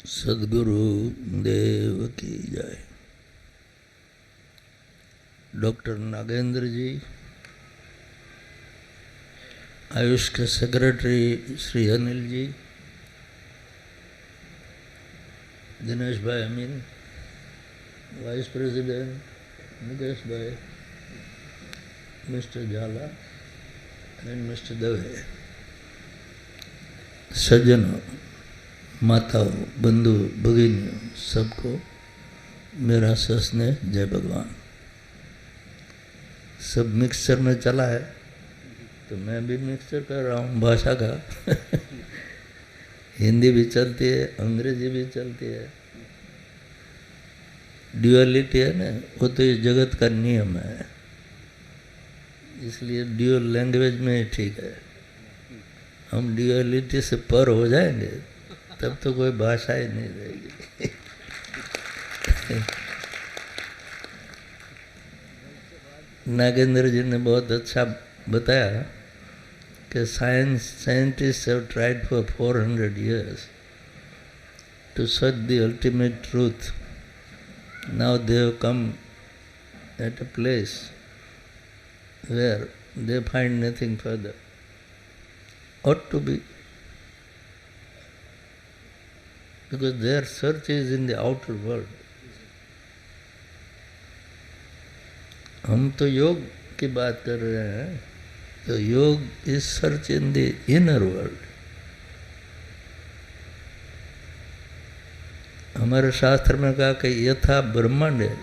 सद्गुरु देव की जय। डॉक्टर नागेंद्र जी, आयुष के सेक्रेटरी श्री अनिल जी, दिनेश भाई अमीन, वाइस प्रेसिडेंट मुकेश भाई, मिस्टर झाला एंड मिस्टर दवे, सज्जनों, माताओं, बंधु भगिनियों, सबको मेरा सस्नेह जय भगवान। सब मिक्सचर में चला है तो मैं भी मिक्सचर कर रहा हूँ भाषा का। हिंदी भी चलती है, अंग्रेजी भी चलती है। ड्यूअलिटी है ना, वो तो इस जगत का नियम है, इसलिए ड्यूअल लैंग्वेज में ही ठीक है। हम ड्यूअलिटी से पर हो जाएंगे तब तो कोई भाषा ही नहीं रहेगी। नागेंद्र जी ने बहुत अच्छा बताया कि scientist have tried for 400 years to search the ultimate truth. Now they have come at a place where they find nothing further. Ought to be, because their search is in the outer world. हम तो योग की बात कर रहे हैं, तो योग is search in the inner world. हमारे शास्त्र में कहा कि यथा ब्रह्मांड है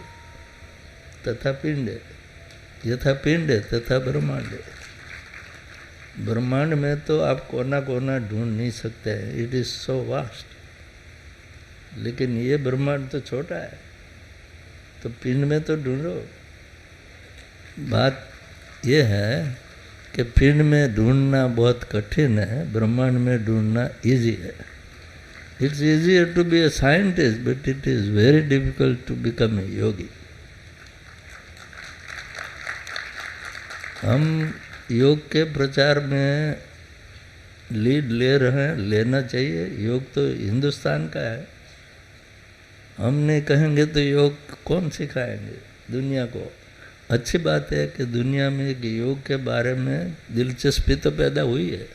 तथा पिंड है, यथा पिंड है तथा ब्रह्मांड है। ब्रह्मांड में तो आप कोना कोना ढूंढ नहीं सकते हैं, इट इज सो वास्ट। लेकिन ये ब्रह्मांड तो छोटा है, तो पिंड में तो ढूंढो। बात यह है कि पिंड में ढूंढना बहुत कठिन है, ब्रह्मांड में ढूंढना इजी है। It's easier to be a scientist but it is very difficult to become a yogi. हम योग के प्रचार में लीड ले रहे हैं, लेना चाहिए। योग तो हिंदुस्तान का है, हम नहीं कहेंगे तो योग कौन सिखाएंगे दुनिया को। अच्छी बात है कि दुनिया में योग के बारे में दिलचस्पी तो पैदा हुई है,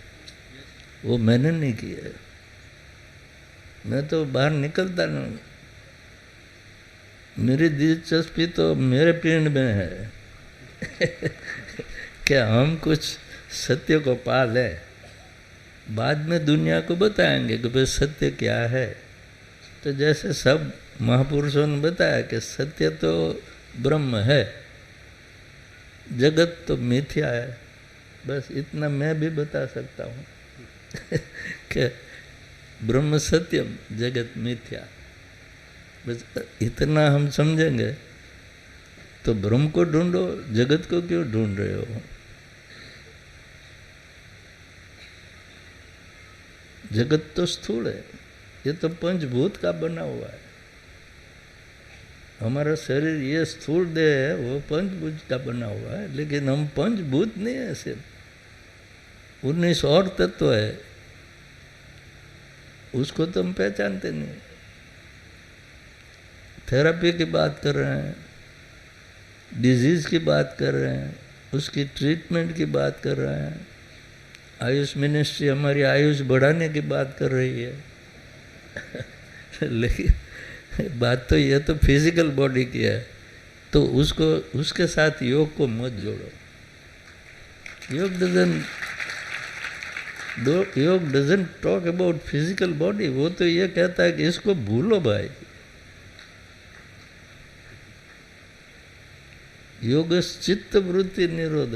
वो मैंने नहीं की है। मैं तो बाहर निकलता नहीं, मेरी दिलचस्पी तो मेरे पिंड में है। कि हम कुछ सत्य को पा लें, बाद में दुनिया को बताएंगे कि भाई सत्य क्या है। तो जैसे सब महापुरुषों ने बताया कि सत्य तो ब्रह्म है, जगत तो मिथ्या है, बस इतना मैं भी बता सकता हूँ। कि ब्रह्म सत्यम जगत मिथ्या, बस इतना हम समझेंगे तो ब्रह्म को ढूंढो, जगत को क्यों ढूंढ रहे हो। जगत तो स्थूल है, ये तो पंचभूत का बना हुआ है। हमारा शरीर ये स्थूल देह है, वो पंचभूत का बना हुआ है, लेकिन हम पंचभूत नहीं है, सिर्फ 19 और तत्व है, उसको तो हम पहचानते नहीं। थेरेपी की बात कर रहे हैं, डिजीज की बात कर रहे हैं, उसकी ट्रीटमेंट की बात कर रहे हैं। आयुष मिनिस्ट्री हमारी आयुष बढ़ाने की बात कर रही है। लेकिन बात तो ये तो फिजिकल बॉडी की है, तो उसको उसके साथ योग को मत जोड़ो। योग doesn't talk about physical body. वो तो ये कहता है कि इसको भूलो भाई। योग चित्त वृत्ति निरोध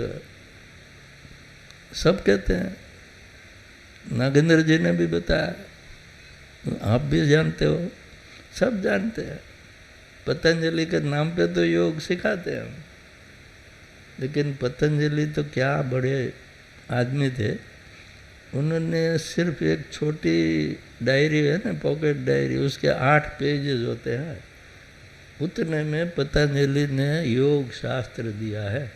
सब कहते हैं। नागेंद्र जी ने भी बताया, आप भी जानते हो, सब जानते हैं। पतंजलि के नाम पे तो योग सिखाते हैं हम, लेकिन पतंजलि तो क्या बड़े आदमी थे। उन्होंने सिर्फ एक छोटी डायरी है ना, पॉकेट डायरी, उसके 8 पेजेस होते हैं, उतने में पतंजलि ने योग शास्त्र दिया है।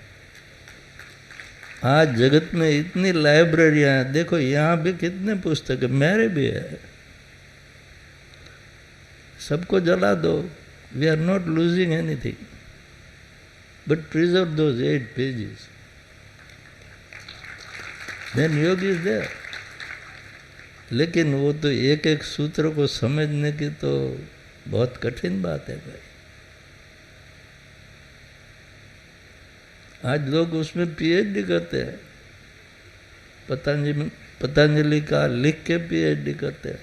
आज जगत में इतनी लाइब्रेरियाँ हैं, देखो यहाँ भी कितने पुस्तक, मेरे भी है। सबको जला दो, we are not losing anything, but preserve those 8 pages, then yoga is there. लेकिन वो तो एक एक सूत्र को समझने की तो बहुत कठिन बात है भाई। आज लोग उसमें पीएचडी करते हैं, पतंजलि का लिख के पीएचडी करते हैं।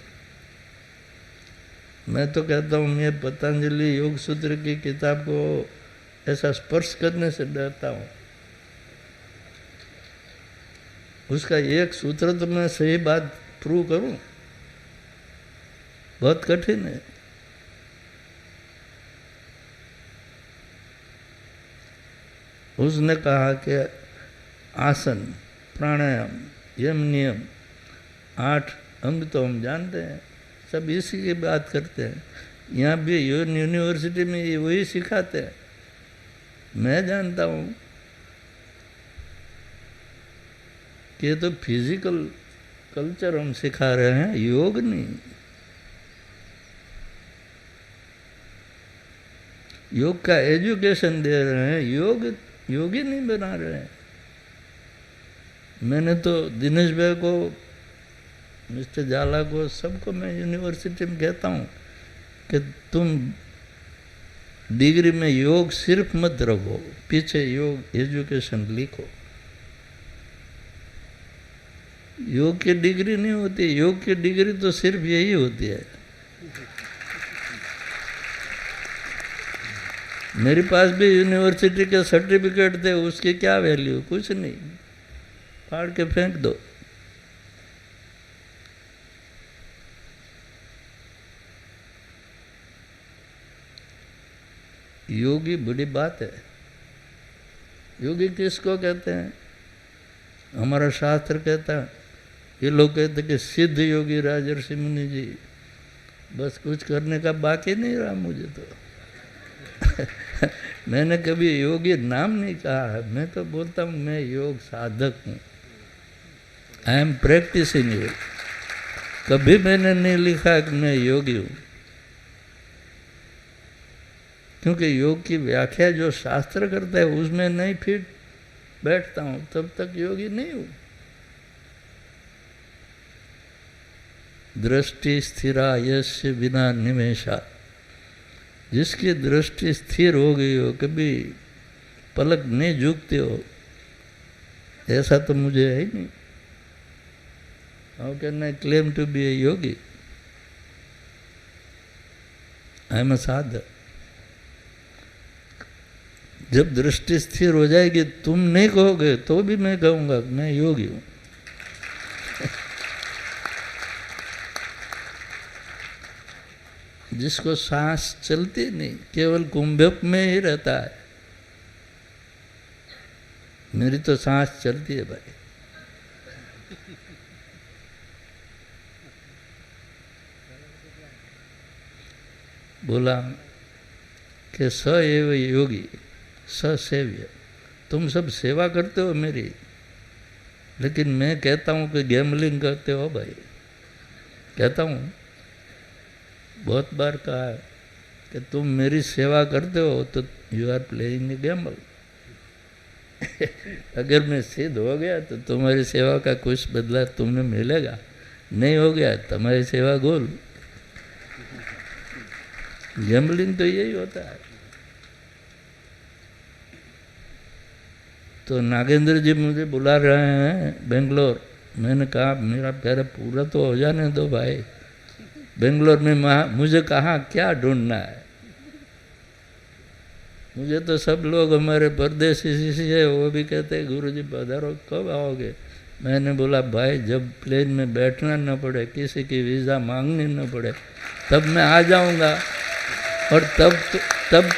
मैं तो कहता हूँ, मैं पतंजलि योग सूत्र की किताब को ऐसा स्पर्श करने से डरता हूँ। उसका एक सूत्र तो मैं सही बात प्रूव करूं, बहुत कठिन है। उसने कहा कि आसन, प्राणायाम, यम नियम, 8 अंग तो हम जानते हैं, सब इसी की बात करते हैं। यहाँ भी यूनिवर्सिटी में ये वही सिखाते हैं। मैं जानता हूँ कि ये तो फिजिकल कल्चर हम सिखा रहे हैं, योग नहीं। योग का एजुकेशन दे रहे हैं, योगी नहीं बना रहे हैं। मैंने तो दिनेश भाई को, मिस्टर जाला को, सबको मैं यूनिवर्सिटी में कहता हूँ कि तुम डिग्री में योग सिर्फ मत रखो, पीछे योग एजुकेशन लिखो। योग की डिग्री नहीं होती, योग की डिग्री तो सिर्फ यही होती है। मेरे पास भी यूनिवर्सिटी के सर्टिफिकेट थे, उसकी क्या वैल्यू? कुछ नहीं, फाड़ के फेंक दो। योगी बड़ी बात है। योगी किसको कहते हैं? हमारा शास्त्र कहता है, ये लोग कहते कि सिद्ध योगी राजर्षि मुनि जी, बस कुछ करने का बाकी नहीं रहा मुझे तो। मैंने कभी योगी नाम नहीं कहा है, मैं तो बोलता हूँ मैं योग साधक हूँ, आई एम प्रैक्टिसिंग योग। कभी मैंने नहीं लिखा कि मैं योगी हूँ, क्योंकि योग की व्याख्या जो शास्त्र करता है उसमें नहीं फिट बैठता हूँ, तब तक योगी नहीं हूँ। दृष्टि स्थिरा यस्य बिना निमेषा, जिसकी दृष्टि स्थिर हो गई हो, कभी पलक नहीं झुकते हो, ऐसा तो मुझे है ही नहीं। How can I claim to be a yogi? I am a sadhak. जब दृष्टि स्थिर हो जाएगी, तुम नहीं कहोगे तो भी मैं कहूँगा मैं योगी हूँ। जिसको सांस चलती नहीं, केवल कुंभक में ही रहता है। मेरी तो सांस चलती है भाई। बोला कि स एव योगी स सेव्य, तुम सब सेवा करते हो मेरी, लेकिन मैं कहता हूँ कि गैम्बलिंग करते हो भाई। कहता हूँ, बहुत बार कहा है कि तुम मेरी सेवा करते हो तो you are playing a gamble. अगर मैं सिद्ध हो गया तो तुम्हारी सेवा का कुछ बदला तुम्हें मिलेगा, नहीं हो गया तुम्हारी सेवा गोल। गैम्बलिंग तो यही होता है। तो नागेंद्र जी मुझे बुला रहे हैं बेंगलोर। मैंने कहा मेरा प्यारा पूरा तो हो जाने दो भाई। बेंगलोर में मुझे कहाँ क्या ढूंढना है? मुझे तो सब लोग हमारे परदेसी शिष्य है, वो भी कहते हैं गुरुजी पधारो, कब आओगे? मैंने बोला भाई जब प्लेन में बैठना न पड़े, किसी की वीज़ा मांगनी न पड़े, तब मैं आ जाऊंगा। और तब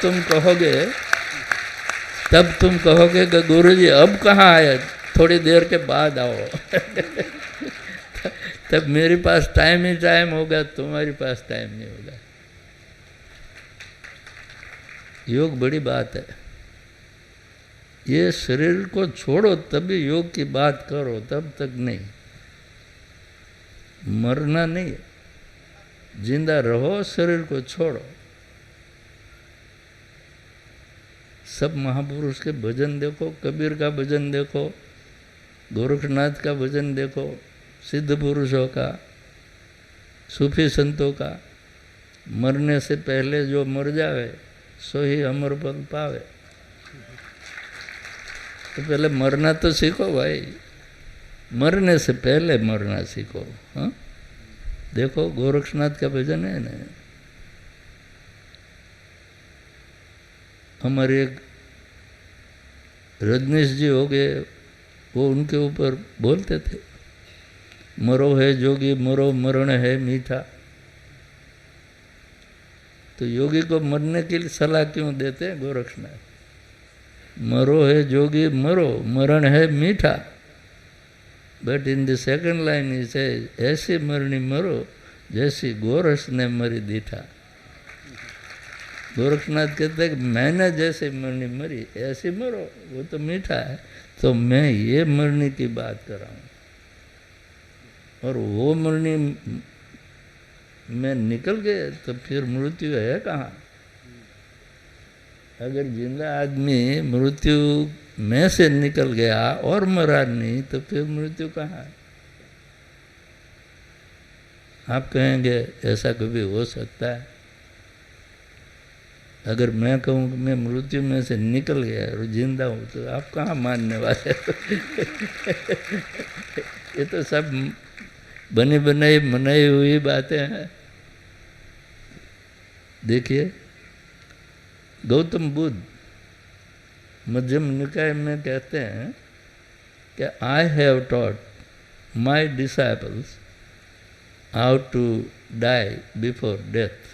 तुम कहोगे कि गुरुजी अब कहाँ आए, थोड़ी देर के बाद आओ। तब मेरे पास टाइम ही टाइम होगा, तुम्हारे पास टाइम नहीं होगा। योग बड़ी बात है। ये शरीर को छोड़ो तभी योग की बात करो, तब तक नहीं। मरना नहीं है। जिंदा रहो, शरीर को छोड़ो। सब महापुरुष के भजन देखो, कबीर का भजन देखो, गोरखनाथ का भजन देखो, सिद्ध पुरुषों का, सूफी संतों का। मरने से पहले जो मर जावे सो ही अमर पद पावे। तो पहले मरना तो सीखो भाई, मरने से पहले मरना सीखो। हाँ, देखो गोरखनाथ का भजन है ना। हमारे एक रजनीश जी हो गए, वो उनके ऊपर बोलते थे, मरो है जोगी मरो, मरण है मीठा। तो योगी को मरने की सलाह क्यों देते हैं गोरखनाथ? मरो है जोगी मरो, मरण है मीठा। But in the second line ही से ऐसी मरनी मरो जैसी गोरस ने मरी दीठा। गोरखनाथ कहते हैं कि मैंने जैसे मरनी मरी ऐसी मरो, वो तो मीठा है। तो मैं ये मरने की बात कर रहा हूँ, और वो मरनी में निकल गए तो फिर मृत्यु है कहाँ? अगर जिंदा आदमी मृत्यु में से निकल गया और मरा नहीं तो फिर मृत्यु कहाँ है? आप कहेंगे ऐसा कभी हो सकता है? अगर मैं कहूँ कि मैं मृत्यु में से निकल गया और जिंदा हूँ तो आप कहाँ मानने वाले? ये तो सब बनी बनाई मनाई हुई बातें हैं। देखिए गौतम बुद्ध मध्यम निकाय में कहते हैं कि I have taught my disciples how to die before death.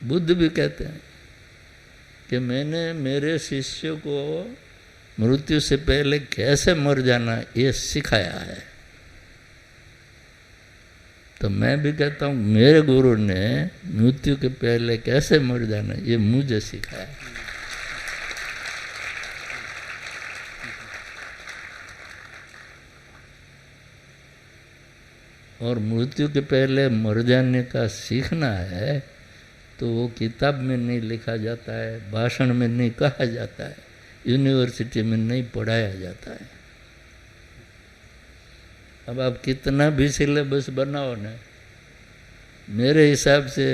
Buddha भी कहते हैं कि मैंने मेरे शिष्यों को मृत्यु से पहले कैसे मर जाना ये सिखाया है। तो मैं भी कहता हूँ मेरे गुरु ने मृत्यु के पहले कैसे मर जाना ये मुझे सिखाया। और मृत्यु के पहले मर जाने का सीखना है तो वो किताब में नहीं लिखा जाता है, भाषण में नहीं कहा जाता है, यूनिवर्सिटी में नहीं पढ़ाया जाता है। अब आप कितना भी सिलेबस बनाओ ना, मेरे हिसाब से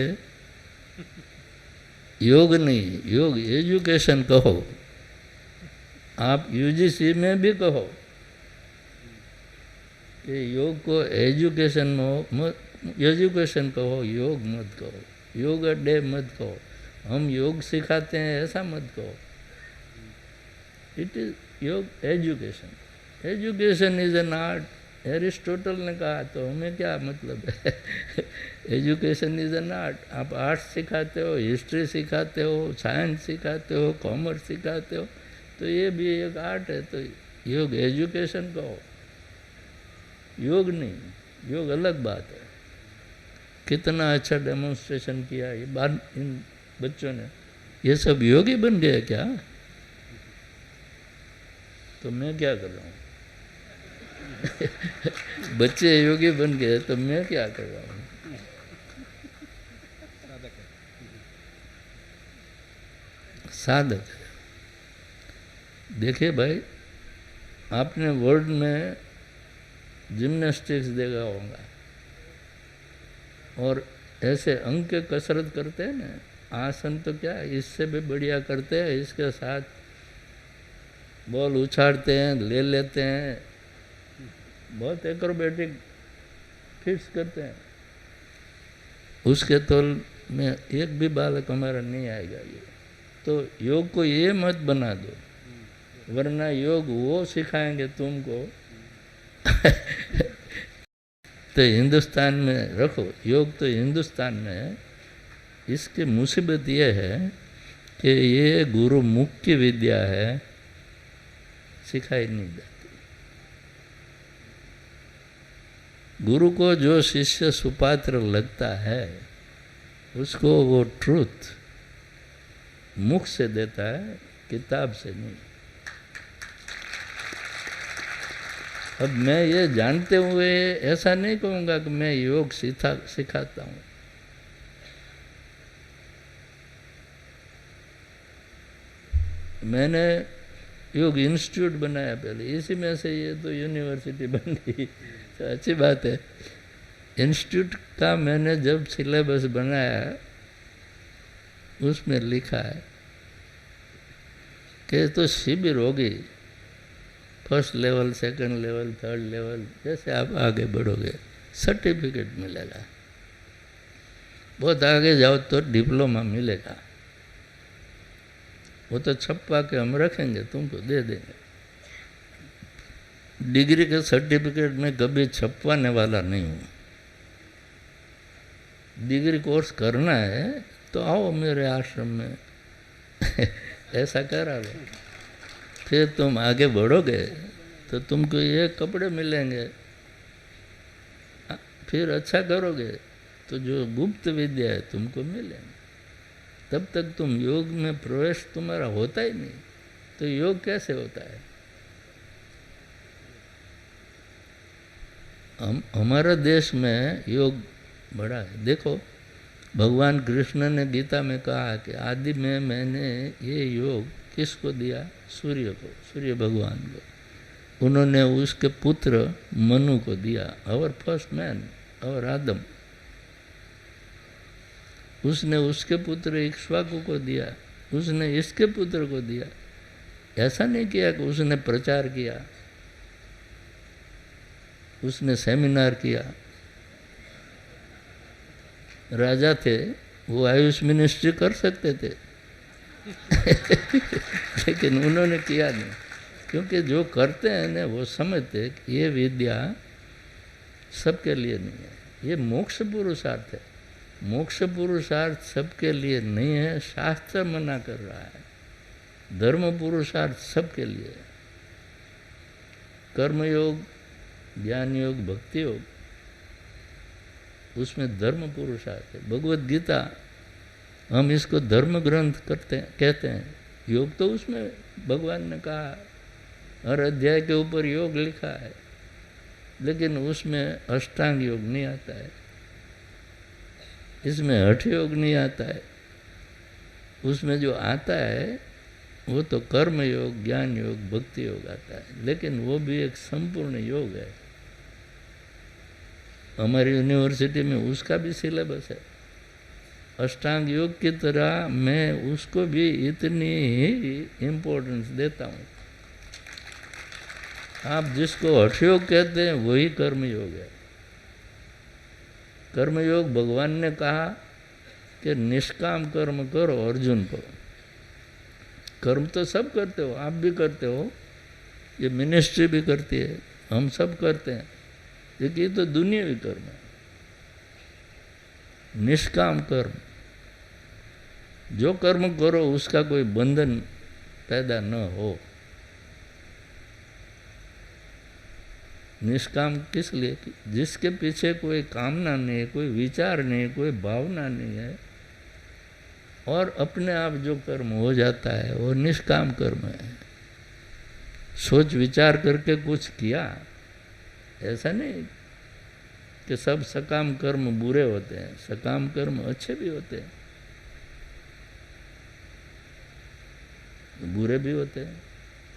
योग नहीं, योग एजुकेशन कहो, आप यूजीसी में भी कहो कि योग को एजुकेशन एजुकेशन कहो, योग मत कहो, योग डे मत कहो, हम योग सिखाते हैं ऐसा मत कहो। इट इज योग education. Education is an art, Aristotle ने कहा, तो हमें क्या मतलब है? Education is an art. आप आर्ट्स सिखाते हो, हिस्ट्री सिखाते हो, साइंस सिखाते हो, कॉमर्स सिखाते हो, तो ये भी एक आर्ट है। तो योग एजुकेशन कहो, योग नहीं, योग अलग बात है। कितना अच्छा डेमोन्स्ट्रेशन किया ये बात इन बच्चों ने। ये सब योगी बन गए क्या? तो मैं क्या कर रहा हूँ? बच्चे योगी बन गए तो मैं क्या कर रहा हूँ? साधक। देखिए भाई, आपने वर्ल्ड में जिम्नास्टिक्स देखा होगा, और ऐसे अंग के कसरत करते हैं ना, आसन तो क्या इससे भी बढ़िया करते हैं। इसके साथ बॉल उछाड़ते हैं, ले लेते हैं, बहुत एक्रोबेटिक फिट्स करते हैं। उसके तौल में एक भी बालक हमारा नहीं आएगा। ये तो योग को ये मत बना दो, वरना योग वो सिखाएंगे तुमको। तो हिंदुस्तान में रखो योग, तो हिंदुस्तान में इसकी मुसीबत ये है कि ये गुरु मुख की विद्या है, सिखाई नहीं जाती। गुरु को जो शिष्य सुपात्र लगता है उसको वो ट्रूथ मुख से देता है, किताब से नहीं। अब मैं ये जानते हुए ऐसा नहीं कहूँगा कि मैं योग सिखाता हूँ। मैंने योग इंस्टीट्यूट बनाया पहले, इसी में से ये तो यूनिवर्सिटी बन गई, तो अच्छी बात है। इंस्टीट्यूट का मैंने जब सिलेबस बनाया उसमें लिखा है कि तो शिविर होगी, first level, second level, third level, जैसे आप आगे बढ़ोगे सर्टिफिकेट मिलेगा, बहुत आगे जाओ तो डिप्लोमा मिलेगा। वो तो छपवा के हम रखेंगे, तुमको दे देंगे। डिग्री के सर्टिफिकेट में कभी छपवाने वाला नहीं हूँ। डिग्री कोर्स करना है तो आओ मेरे आश्रम में ऐसा करा लो, फिर तुम आगे बढ़ोगे तो तुमको ये कपड़े मिलेंगे, फिर अच्छा करोगे तो जो गुप्त विद्या है तुमको मिलेंगे। तब तक तुम योग में प्रवेश तुम्हारा होता ही नहीं, तो योग कैसे होता है? हमारा देश में योग बड़ा है। देखो भगवान कृष्ण ने गीता में कहा कि आदि में मैंने ये योग किसको दिया? सूर्य को, सूर्य भगवान को। उन्होंने उसके पुत्र मनु को दिया, आवर फर्स्ट मैन, आवर आदम। उसने उसके पुत्र इक्ष्वाकु को दिया, उसने इसके पुत्र को दिया। ऐसा नहीं किया कि उसने प्रचार किया, उसने सेमिनार किया। राजा थे, वो आयुष मिनिस्ट्री कर सकते थे लेकिन उन्होंने किया नहीं, क्योंकि जो करते हैं ना वो समझते कि ये विद्या सबके लिए नहीं है, ये मोक्ष पुरुषार्थ है। मोक्ष पुरुषार्थ सबके लिए नहीं है, शास्त्र मना कर रहा है। धर्म पुरुषार्थ सबके लिए है। कर्मयोग, ज्ञान योग, भक्ति योग, उसमें धर्म पुरुषार्थ है। भगवत गीता हम इसको धर्म ग्रंथ कहते हैं। योग तो उसमें भगवान ने कहा, हर अध्याय के ऊपर योग लिखा है, लेकिन उसमें अष्टांग योग नहीं आता है, इसमें हठ योग नहीं आता है। उसमें जो आता है वो तो कर्म योग, ज्ञान योग, भक्ति योग आता है, लेकिन वो भी एक संपूर्ण योग है। हमारी यूनिवर्सिटी में उसका भी सिलेबस है। अष्टांग योग की तरह मैं उसको भी इतनी ही इम्पोर्टेंस देता हूँ। आप जिसको हठ योग कहते हैं वही कर्म योग है। कर्मयोग भगवान ने कहा कि निष्काम कर्म करो अर्जुन को। कर्म तो सब करते हो, आप भी करते हो, ये मिनिस्ट्री भी करती है, हम सब करते हैं, लेकिन ये तो दुनियावी कर्म है। निष्काम कर्म, जो कर्म करो उसका कोई बंधन पैदा न हो। निष्काम किस लिए? जिसके पीछे कोई कामना नहीं है, कोई विचार नहीं है, कोई भावना नहीं है, और अपने आप जो कर्म हो जाता है वो निष्काम कर्म है। सोच विचार करके कुछ किया, ऐसा नहीं कि सब सकाम कर्म बुरे होते हैं, सकाम कर्म अच्छे भी होते हैं, बुरे भी होते हैं।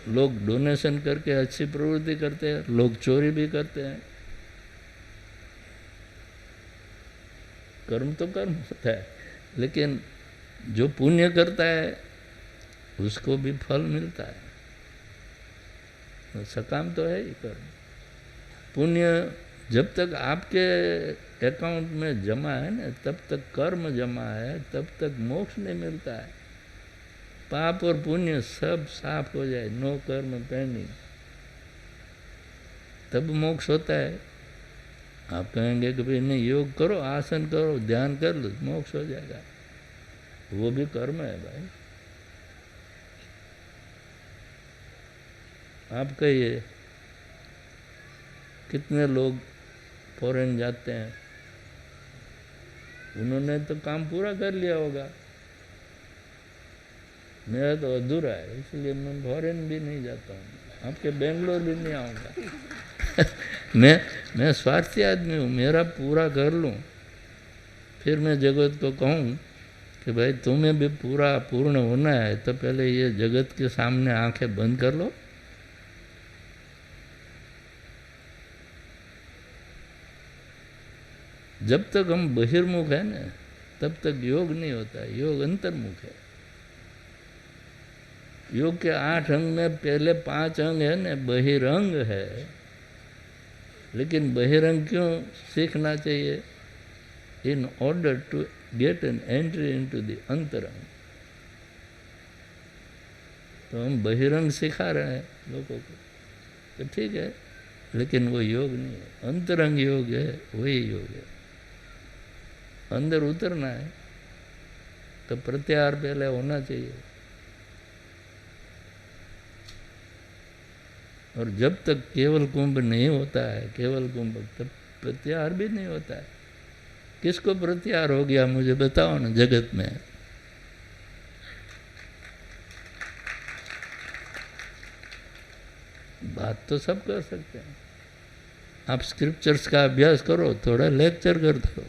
लोग डोनेशन करके अच्छी प्रवृत्ति करते हैं, लोग चोरी भी करते हैं। कर्म तो कर्म होता है, लेकिन जो पुण्य करता है उसको भी फल मिलता है। तो सकाम तो है ही कर्म। पुण्य जब तक आपके अकाउंट में जमा है ना, तब तक कर्म जमा है, तब तक मोक्ष नहीं मिलता है। पाप और पुण्य सब साफ हो जाए, नो कर्म पेंडिंग, तब मोक्ष होता है। आप कहेंगे कि भाई नहीं, योग करो, आसन करो, ध्यान कर लो, मोक्ष हो जाएगा, वो भी कर्म है भाई। आप कहिए कितने लोग फॉरेन जाते हैं, उन्होंने तो काम पूरा कर लिया होगा, मेरा तो अधूरा है, इसलिए मैं फॉरेन भी नहीं जाता हूँ, आपके बेंगलोर भी नहीं आऊँगा मैं स्वार्थी आदमी हूँ, मेरा पूरा कर लूँ, फिर मैं जगत को कहूँ कि भाई तुम्हें भी पूरा पूर्ण होना है तो पहले ये जगत के सामने आंखें बंद कर लो। जब तक हम बहिर्मुख है ना तब तक योग नहीं होता, योग अंतर्मुख है। योग के 8 अंग में पहले 5 अंग है ना बहिरंग है, लेकिन बहिरंग क्यों सीखना चाहिए? In order to get an entry into the antarang. तो हम बहिरंग सिखा रहे हैं लोगों को, तो ठीक है, लेकिन वो योग नहीं है, अंतरंग योग है, वही योग है। अंदर उतरना है तो प्रत्याहार पहले होना चाहिए, और जब तक केवल कुंभ नहीं होता है, केवल कुंभ, तब प्रत्याहार भी नहीं होता है। किसको प्रत्याहार हो गया मुझे बताओ ना जगत में? बात तो सब कर सकते हैं। आप स्क्रिप्चर्स का अभ्यास करो, थोड़ा लेक्चर कर दो,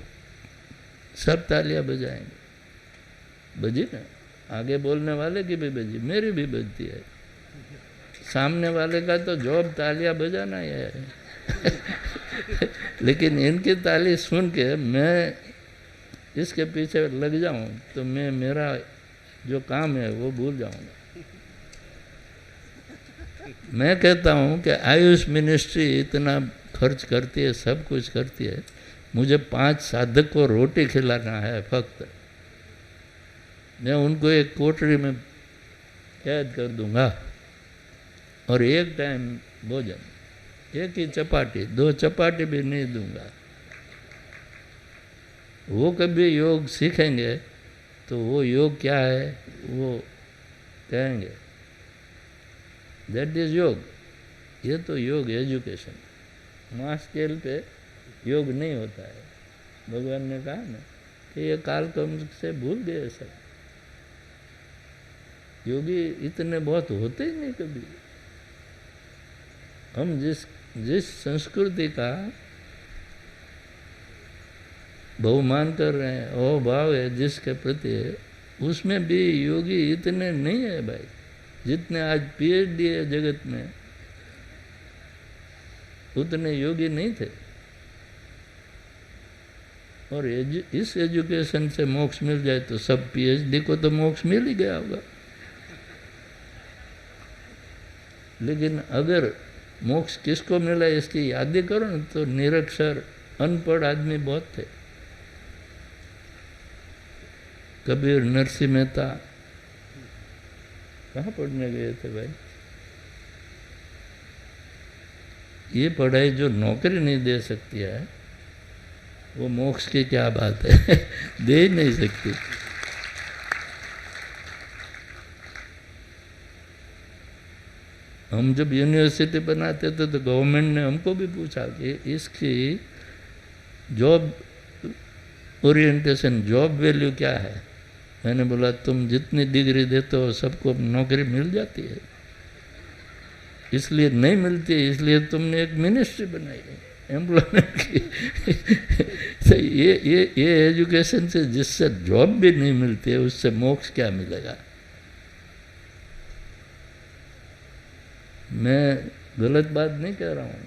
सब तालियां बजाएंगे। बजी ना, आगे बोलने वाले की भी बजी, मेरी भी बजती है, सामने वाले का तो जॉब तालियां बजाना ही है। लेकिन इनकी ताली सुन के मैं इसके पीछे लग जाऊं तो मैं मेरा जो काम है वो भूल जाऊंगा। मैं कहता हूं कि आयुष मिनिस्ट्री इतना खर्च करती है, सब कुछ करती है, मुझे 5 साधक को रोटी खिलाना है फक्त। मैं उनको एक कोठरी में कैद कर दूंगा और एक टाइम भोजन, एक ही चपाटी, 2 चपाटी भी नहीं दूंगा। वो कभी योग सीखेंगे तो वो योग क्या है वो कहेंगे, दैट इज योग। ये तो योग एजुकेशन, मास स्केल पे योग नहीं होता है। भगवान ने कहा ना कि ये काल क्रम से भूल गए सब, योगी इतने बहुत होते ही नहीं कभी। हम जिस संस्कृति का बहुमान कर रहे हैं, अभाव है जिसके प्रति, उसमें भी योगी इतने नहीं है भाई, जितने आज पीएचडी है जगत में, उतने योगी नहीं थे। और इस एजुकेशन से मोक्ष मिल जाए तो सब पीएचडी को तो मोक्ष मिल ही गया होगा। लेकिन अगर मोक्ष किसको मिला इसकी याद करो ना, तो निरक्षर अनपढ़ आदमी बहुत थे। कबीर, नरसिंह मेहता कहाँ पढ़ने गए थे भाई? ये पढ़ाई जो नौकरी नहीं दे सकती है, वो मोक्ष की क्या बात है? दे ही नहीं सकती। हम जब यूनिवर्सिटी बनाते थे तो गवर्नमेंट ने हमको भी पूछा कि इसकी जॉब ओरिएंटेशन, जॉब वैल्यू क्या है? मैंने बोला तुम जितनी डिग्री देते हो सबको नौकरी मिल जाती है, इसलिए नहीं मिलती, इसलिए तुमने एक मिनिस्ट्री बनाई है एम्प्लॉयमेंट की। तो ये एजुकेशन से जिससे जॉब भी नहीं मिलती है उससे मोक्ष क्या मिलेगा? मैं गलत बात नहीं कह रहा हूँ।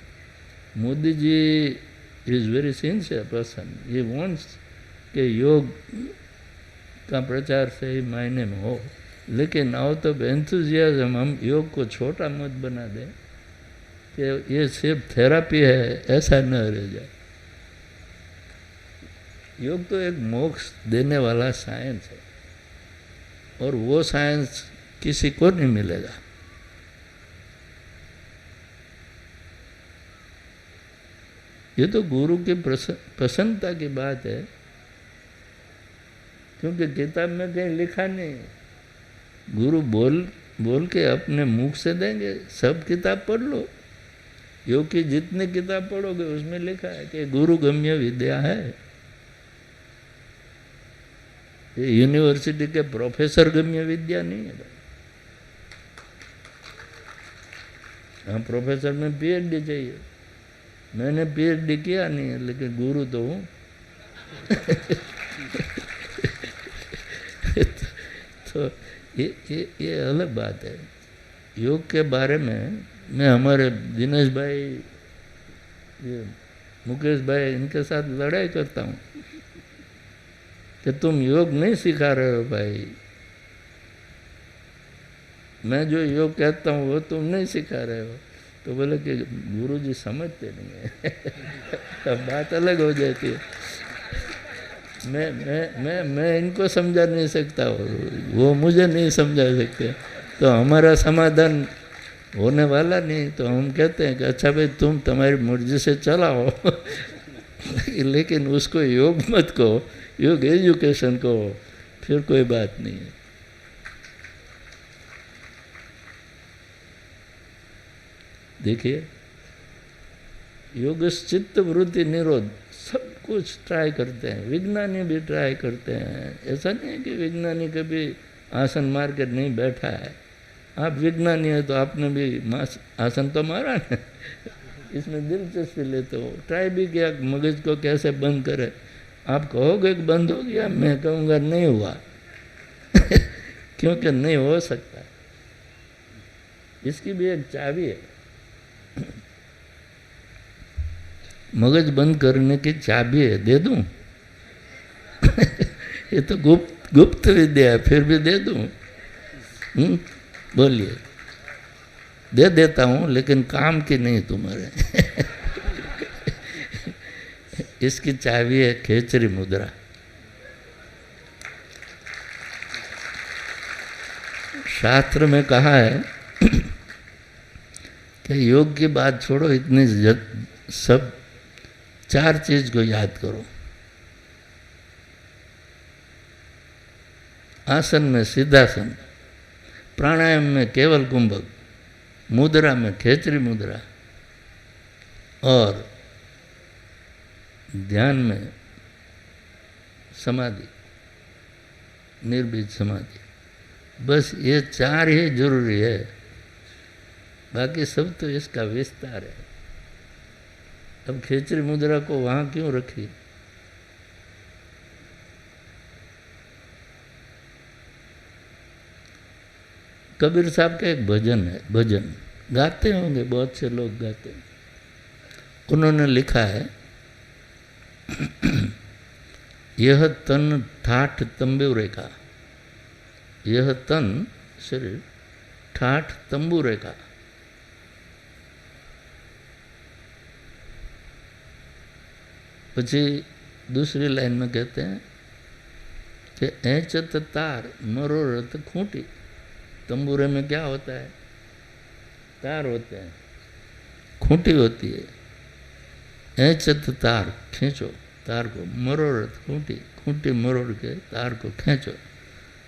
Modi ji is very sincere person, he wants कि योग का प्रचार सही मायने में हो, लेकिन आउट ऑफ एंथुजियाज्म हम योग को छोटा मत बना दें कि ये सिर्फ थेरापी है, ऐसा न रह जाए। योग तो एक मोक्ष देने वाला साइंस है, और वो साइंस किसी को नहीं मिलेगा। ये तो गुरु की प्रसन्नता की बात है, क्योंकि किताब में कहीं लिखा नहीं। गुरु बोल के अपने मुख से देंगे। सब किताब पढ़ लो, योग की जितनी किताब पढ़ोगे उसमें लिखा है कि गुरु गम्य विद्या है। ये यूनिवर्सिटी के प्रोफेसर गम्य विद्या नहीं है भाई। हाँ, प्रोफेसर में पीएचडी चाहिए, मैंने पीएचडी किया नहीं है, लेकिन गुरु तो हूँ। तो ये अलग बात है। योग के बारे में मैं हमारे दिनेश भाई, ये मुकेश भाई, इनके साथ लड़ाई करता हूँ कि तुम योग नहीं सिखा रहे हो भाई। मैं जो योग कहता हूँ वो तुम नहीं सिखा रहे हो। तो बोले कि गुरुजी समझते नहीं है। तब बात अलग हो जाती है। मैं इनको समझा नहीं सकता, वो मुझे नहीं समझा सकते, तो हमारा समाधान होने वाला नहीं। तो हम कहते हैं कि अच्छा भाई तुम तुम्हारी मर्जी से चलाओ, लेकिन उसको योग मत कहो, योग एजुकेशन कहो, फिर कोई बात नहीं है। देखिए, योग चित्त वृत्ति निरोध सब कुछ ट्राई करते हैं, विज्ञानी भी ट्राई करते हैं। ऐसा नहीं है कि विज्ञानी कभी आसन मार कर नहीं बैठा है। आप विज्ञानी है तो आपने भी आसन तो मारा ना, इसमें दिलचस्पी लेते हो। ट्राई भी किया मगज को कैसे बंद करे। आप कहोगे कि बंद हो गया, मैं कहूँगा नहीं हुआ। क्योंकि नहीं हो सकता। इसकी भी एक चाबी है। मगज बंद करने की चाबी है, दे दूं? ये तो गुप्त विद्या है, फिर भी दे दूं? बोलिए। दे देता हूं, लेकिन काम की नहीं तुम्हारे। इसकी चाबी है खेचरी मुद्रा। शास्त्र में कहा है कि योग की बात छोड़ो, इतनी सब 4 चीज को याद करो। आसन में सिद्धासन, प्राणायाम में केवल कुंभक, मुद्रा में खेचरी मुद्रा, और ध्यान में समाधि, निर्बीज समाधि। बस ये 4 ही जरूरी है, बाकी सब तो इसका विस्तार है। अब खेचरी मुद्रा को वहाँ क्यों रखी? कबीर साहब का एक भजन है, भजन गाते होंगे, बहुत से लोग गाते हैं। उन्होंने लिखा है, यह तन ठाठ तंबूरे का, यह तन शरीर ठाठ तंबूरे का। પછી दूसरी लाइन में कहते हैं कि ऐचत तार मरोरत खूंटी। तंबूरे में क्या होता है? तार होते हैं, खूंटी होती है। ऐचत तार, खींचो तार को, मरोरत खूंटी, खूंटी मरोड़ के तार को खींचो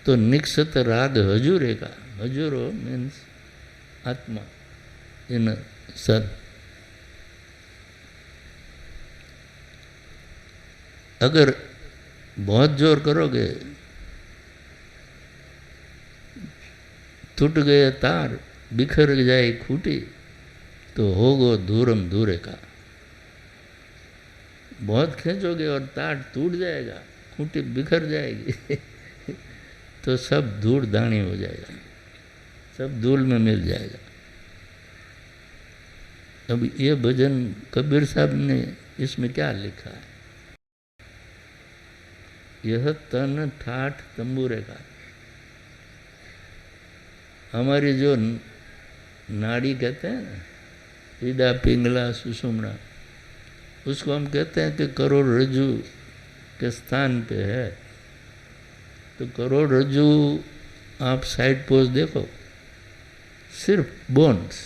तो निक्षत राग हजूरे का। हजूरो मीन्स आत्मा, इनर सन। अगर बहुत जोर करोगे, टूट गए तार, बिखर जाए खूंटी, तो होगो दूरम दूरे का। बहुत खींचोगे और तार टूट जाएगा, खूंटी बिखर जाएगी, तो सब धूल दानी हो जाएगा, सब धूल में मिल जाएगा। अब ये भजन कबीर साहब ने इसमें क्या लिखा है? यह तन ठाठ तंबूरे का। हमारी जो नाड़ी कहते हैं ना, पीड़ा पिंगला सुषुम्ना, उसको हम कहते हैं कि करोड़रज्जु के स्थान पे है। तो करोड़रज्जु आप साइड पोज देखो, सिर्फ बोन्स,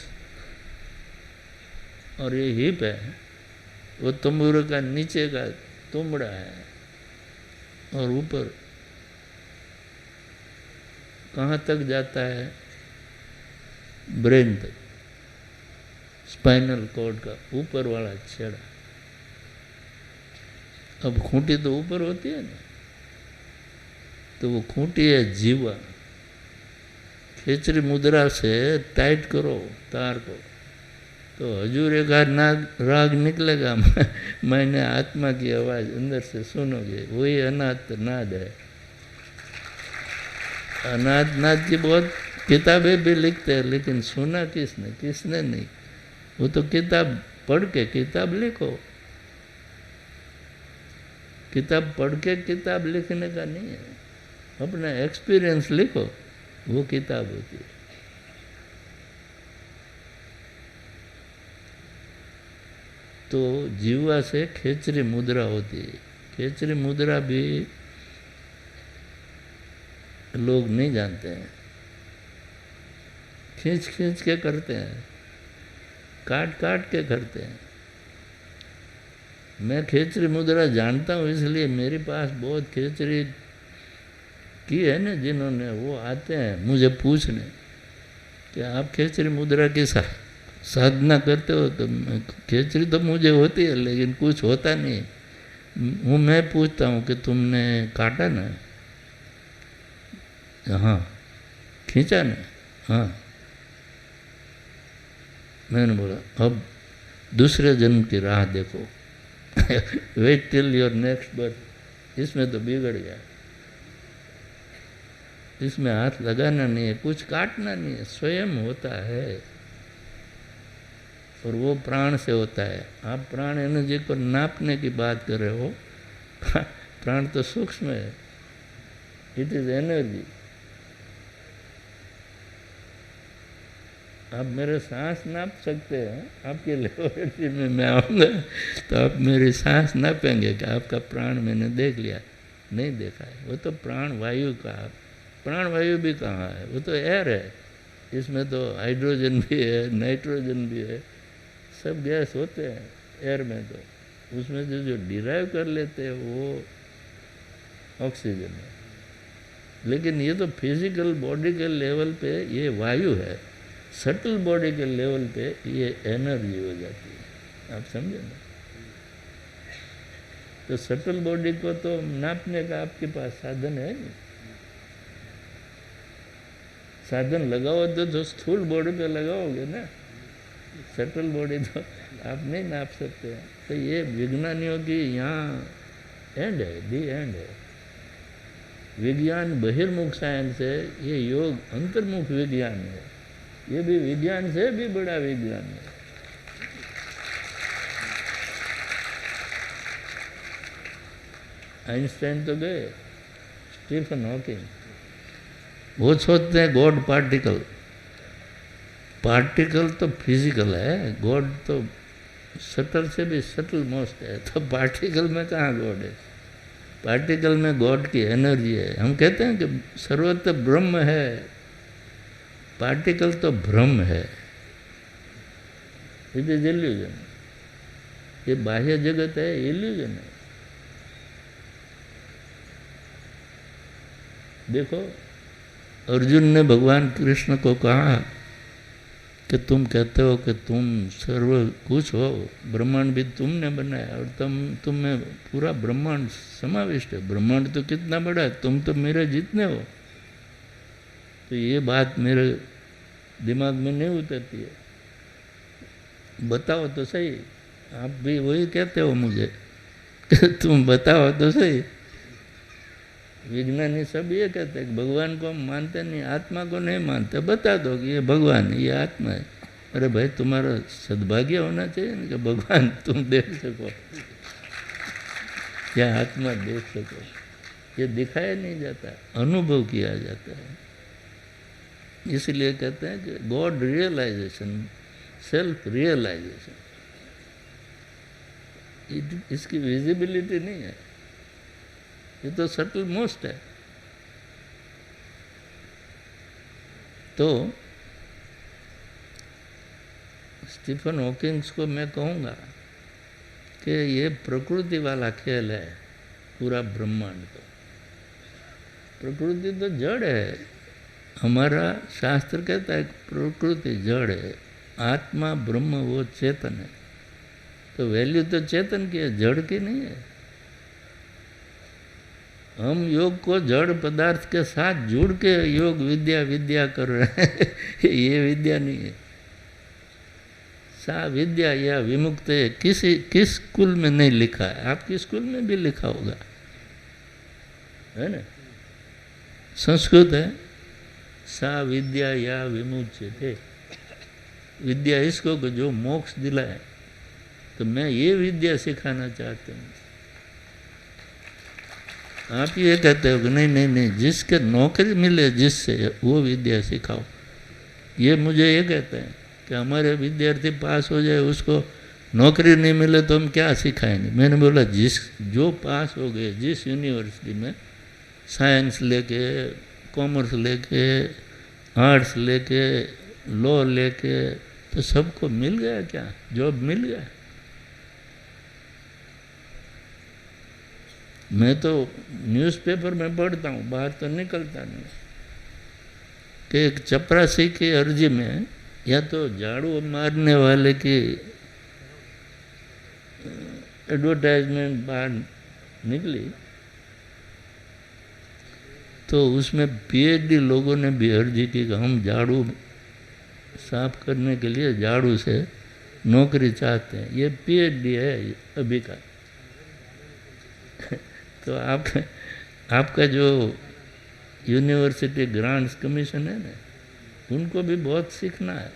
और ये हिप है, वो तंबूरे का नीचे का तुमड़ा है, और ऊपर कहाँ तक जाता है? ब्रेन तक, स्पाइनल कॉर्ड का ऊपर वाला छेड़ा। अब खूंटी तो ऊपर होती है ना, तो वो खूंटी है जीवा। खेचरी मुद्रा से टाइट करो तार को, तो हजूर का राग निकलेगा, मैंने आत्मा की आवाज़ अंदर से सुनोगे, वही अनाथ नाद है। अनाथ नाद की बहुत किताबें भी लिखते हैं, लेकिन सुना किसने? किसने नहीं। वो तो किताब पढ़ के किताब लिखो, किताब पढ़ के किताब लिखने का नहीं है, अपना एक्सपीरियंस लिखो, वो किताब होती है। तो जीवा से खेचरी मुद्रा होती है। खेचरी मुद्रा भी लोग नहीं जानते हैं, खींच खींच के करते हैं, काट काट के करते हैं। मैं खेचरी मुद्रा जानता हूँ, इसलिए मेरे पास बहुत खेचरी की है ना जिन्होंने, वो आते हैं मुझे पूछने कि आप खेचरी मुद्रा की साधना करते हो। तो खेचरी तो मुझे होती है, लेकिन कुछ होता नहीं। वो मैं पूछता हूँ कि तुमने काटा ना? हाँ। खींचा ना? हाँ। मैंने बोला अब दूसरे जन्म की राह देखो, wait till your next birth. इसमें तो बिगड़ गया, इसमें हाथ लगाना नहीं है, कुछ काटना नहीं है, स्वयं होता है। और वो प्राण से होता है। आप प्राण एनर्जी को नापने की बात कर रहे हो, प्राण तो सूक्ष्म है, इट इज एनर्जी। आप मेरे सांस नाप सकते हैं, आपके लेबोरेटरी में मैं आऊँगा तो आप मेरी सांस नापेंगे कि आपका प्राण मैंने देख लिया? नहीं देखा है, वो तो प्राण वायु का। प्राण वायु भी कहाँ है? वो तो एयर है, इसमें तो हाइड्रोजन भी है, नाइट्रोजन भी है, सब गैस होते हैं एयर में। तो उसमें जो डिराइव कर लेते हैं वो ऑक्सीजन है। लेकिन ये तो फिजिकल बॉडी के लेवल पे ये वायु है, सटल बॉडी के लेवल पे ये एनर्जी हो जाती है। आप समझे ना? तो सटल बॉडी को तो नापने का आपके पास साधन है नहीं। साधन लगाओ तो स्थूल बॉडी पे लगाओगे ना, सटल बॉडी तो आप नहीं नाप सकते। तो ये विज्ञानियों की यहाँ एंड है, दी एंड है। विज्ञान बहिर्मुख साइंस है, ये योग अंतर्मुख विज्ञान है। ये भी विज्ञान से भी बड़ा विज्ञान है। आइंस्टाइन तो गए, स्टीफन हॉकिंग, वो सोचते हैं गॉड पार्टिकल। पार्टिकल तो फिजिकल है, गॉड तो सटल से भी सटल मोस्ट है। तो पार्टिकल में कहाँ गॉड है? पार्टिकल में गॉड की एनर्जी है। हम कहते हैं कि सर्वत्र ब्रह्म है, पार्टिकल तो भ्रम है, इट इज इल्यूजन। ये बाह्य जगत है, इल्यूजन है। देखो अर्जुन ने भगवान कृष्ण को कहा कि तुम कहते हो कि तुम सर्व कुछ हो, ब्रह्मांड भी तुमने बनाया और तुम में पूरा ब्रह्मांड समाविष्ट है। ब्रह्मांड तो कितना बड़ा है, तुम तो मेरे जितने हो। तो ये बात मेरे दिमाग में नहीं उतरती है। बताओ तो सही, आप भी वही कहते हो मुझे तुम बताओ तो सही। विज्ञानी सब ये कहते हैं कि भगवान को हम मानते नहीं, आत्मा को नहीं मानते। बता दो कि ये भगवान है, ये आत्मा है। अरे भाई तुम्हारा सद्भाग्य होना चाहिए ना कि भगवान तुम देख सको या आत्मा देख सको। ये दिखाया नहीं जाता, अनुभव किया जाता है। इसलिए कहते हैं कि गॉड रियलाइजेशन, सेल्फ रियलाइजेशन, इसकी विजिबिलिटी नहीं है, ये तो सटल मोस्ट है। तो स्टीफन हॉकिंग्स को मैं कहूँगा कि ये प्रकृति वाला खेल है पूरा ब्रह्मांड। तो प्रकृति तो जड़ है। हमारा शास्त्र कहता है प्रकृति जड़ है, आत्मा ब्रह्म वो चेतन है। तो वैल्यू तो चेतन की है, जड़ की नहीं है। हम योग को जड़ पदार्थ के साथ जुड़ के योग विद्या कर रहे हैं ये विद्या नहीं है। सा विद्या या विमुक्त किस स्कूल में नहीं लिखा है? आपके स्कूल में भी लिखा होगा, है ना? संस्कृत है, सा विद्या या विमुच्यते। विद्या इसको जो मोक्ष दिलाए। तो मैं ये विद्या सिखाना चाहता हूँ। आप ये कहते हो कि नहीं नहीं नहीं, जिसके नौकरी मिले जिससे वो विद्या सिखाओ। ये मुझे ये कहते हैं कि हमारे विद्यार्थी पास हो जाए, उसको नौकरी नहीं मिले तो हम क्या सिखाएंगे? मैंने बोला जो पास हो गए जिस यूनिवर्सिटी में, साइंस लेके, कॉमर्स लेके, आर्ट्स लेके, लॉ लेके, तो सबको मिल गया क्या? जॉब मिल गया? मैं तो न्यूज़पेपर में पढ़ता हूँ, बाहर तो निकलता नहीं, कि एक चपरासी की अर्जी में या तो झाड़ू मारने वाले की एडवर्टाइजमेंट बाहर निकली, तो उसमें पीएचडी लोगों ने भी अर्जी की कि हम झाड़ू साफ करने के लिए झाड़ू से नौकरी चाहते हैं। ये पीएचडी है अभी का। तो आपका जो यूनिवर्सिटी ग्रांट्स कमीशन है ना, उनको भी बहुत सीखना है।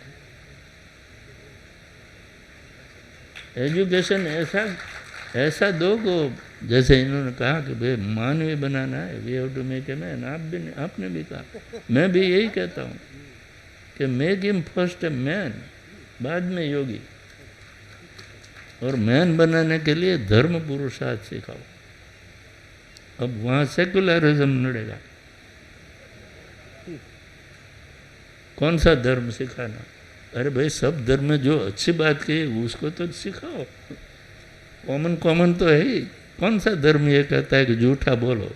एजुकेशन ऐसा दो को, जैसे इन्होंने कहा कि भाई मानवीय बनाना है, we have to make a man. आपने भी कहा, मैं भी यही कहता हूँ कि make him first a man, बाद में योगी। और मैन बनाने के लिए धर्म पुरुषार्थ सिखाओ। अब वहाँ सेकुलरिज्म लड़ेगा। कौन सा धर्म सिखाना? अरे भाई सब धर्म में जो अच्छी बात कही उसको तो सिखाओ। कॉमन तो है ही। कौन सा धर्म ये कहता है कि झूठ बोलो?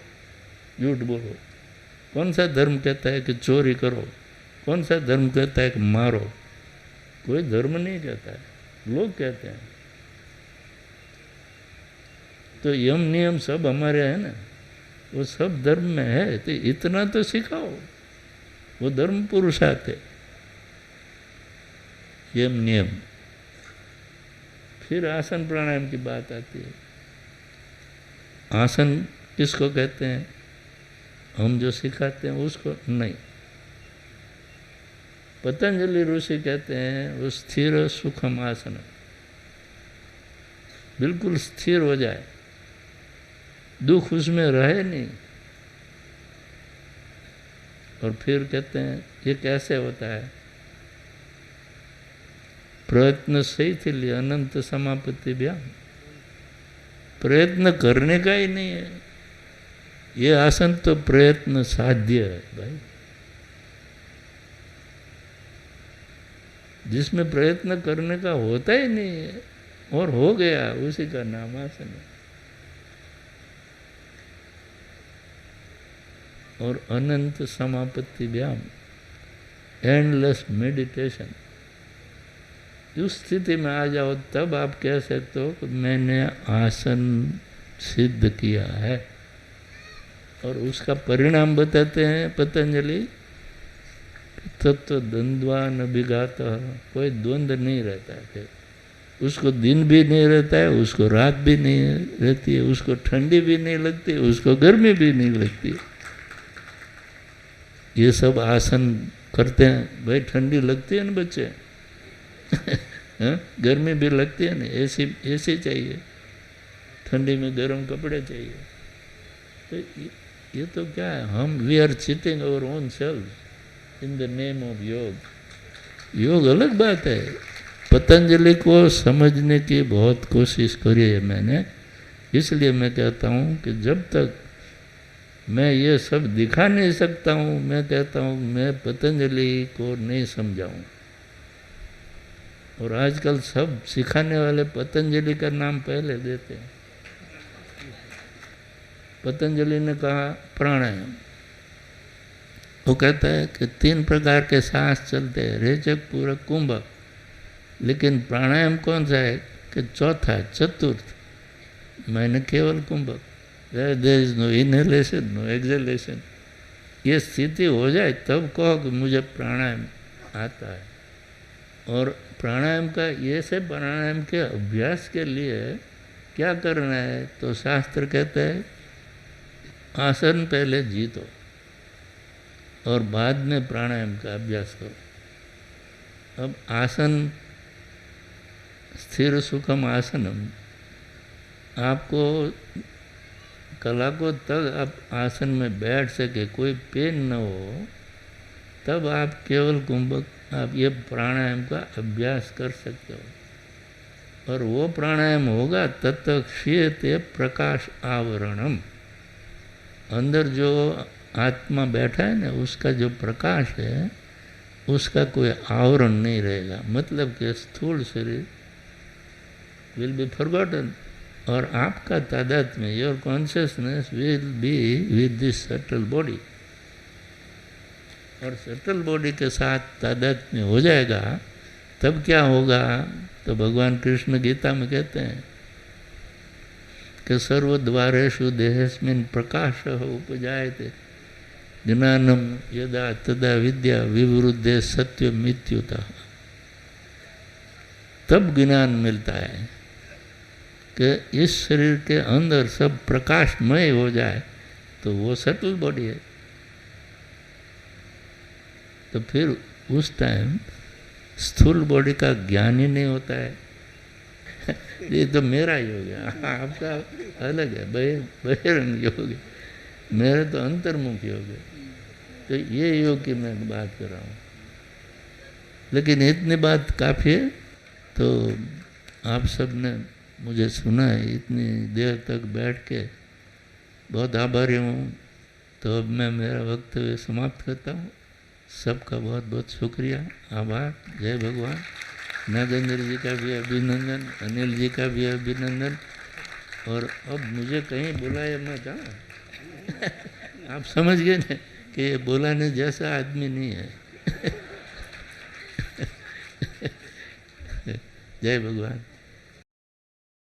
कौन सा धर्म कहता है कि चोरी करो? कौन सा धर्म कहता है कि मारो? कोई धर्म नहीं कहता है, लोग कहते हैं। तो यम नियम सब हमारे हैं ना, वो सब धर्म में है। तो इतना तो सिखाओ, वो धर्म पुरुषार्थ है, यम नियम। फिर आसन प्राणायाम की बात आती है। आसन किसको कहते हैं? हम जो सिखाते हैं उसको नहीं। पतंजलि ऋषि कहते हैं वो स्थिर सुखम आसन, बिल्कुल स्थिर हो जाए, दुख उसमें रहे नहीं। और फिर कहते हैं ये कैसे होता है? प्रयत्न सही थे लिए अनंत समापत्ति व्याम। प्रयत्न करने का ही नहीं है ये आसन, तो प्रयत्न साध्य है भाई। जिसमें प्रयत्न करने का होता ही नहीं है और हो गया, उसी का नाम आसन है। और अनंत समापत्ति व्याम, एंडलेस मेडिटेशन। उस स्थिति में आ जाओ तब आप कह सकते हो कि मैंने आसन सिद्ध किया है। और उसका परिणाम बताते हैं पतंजलि, तब तो द्वंद्वा न विघात, कोई द्वंद्व नहीं रहता है। फिर उसको दिन भी नहीं रहता है, उसको रात भी नहीं रहती है, उसको ठंडी भी नहीं लगती, उसको गर्मी भी नहीं लगती। ये सब आसन करते हैं। भाई ठंडी लगती है ना बच्चे गर्मी भी लगती है ना, एसी चाहिए, ठंडी में गर्म कपड़े चाहिए। तो ये तो क्या है? हम we are cheating our own self in the name of yoga. योग अलग बात है। पतंजलि को समझने की बहुत कोशिश करी है मैंने, इसलिए मैं कहता हूँ कि जब तक मैं ये सब दिखा नहीं सकता हूँ, मैं कहता हूँ मैं पतंजलि को नहीं समझाऊँ। और आजकल सब सिखाने वाले पतंजलि का नाम पहले देते हैं। पतंजलि ने कहा प्राणायाम, वो कहता है कि 3 प्रकार के सांस चलते हैं, रेचक, पूरक, कुंभक। लेकिन प्राणायाम कौन सा है कि चौथा, चतुर्थ। मैंने केवल कुंभक, there is no inhalation no exhalation. ये स्थिति हो जाए तब कहो कि मुझे प्राणायाम आता है। और प्राणायाम का ये से प्राणायाम के अभ्यास के लिए क्या करना है, तो शास्त्र कहते हैं आसन पहले जीतो और बाद में प्राणायाम का अभ्यास करो। अब आसन स्थिर सुखम आसनम, आपको कला को तब आप आसन में बैठ सके, कोई पेन न हो, तब आप केवल कुंभक आप ये प्राणायाम का अभ्यास कर सकते हो। और वो प्राणायाम होगा तत् क्षीयते प्रकाश आवरणम, अंदर जो आत्मा बैठा है ना, उसका जो प्रकाश है उसका कोई आवरण नहीं रहेगा, मतलब कि स्थूल शरीर विल बी फॉरगॉटन और आपका तादाद में your consciousness will be with this subtle body, और सटल बॉडी के साथ तादाद में हो जाएगा। तब क्या होगा, तो भगवान कृष्ण गीता में कहते हैं कि सर्वद्वारेषु देहस्मिन् प्रकाशः उपजायते ज्ञानम यदा तदा विद्या विवृद्धे सत्य मित्युतः। तब ज्ञान मिलता है कि इस शरीर के अंदर सब प्रकाशमय हो जाए, तो वो सटल बॉडी है। तो फिर उस टाइम स्थूल बॉडी का ज्ञान ही नहीं होता है। ये तो मेरा योग है, आपका अलग है, बहिरंग योग है, मेरा तो अंतर्मुख योग है। तो ये योग की मैं बात कर रहा हूँ, लेकिन इतनी बात काफ़ी है। तो आप सब ने मुझे सुना है इतनी देर तक बैठ के, बहुत आभारी हूँ। तो अब मैं मेरा वक्तव्य समाप्त करता हूँ। सबका बहुत बहुत शुक्रिया, आभार। जय भगवान। नागेंद्र जी का भी अभिनंदन, अनिल जी का भी अभिनंदन। और अब मुझे कहीं बुलाया मत, आप समझ गए ना कि ये बुलाने जैसा आदमी नहीं है। जय भगवान।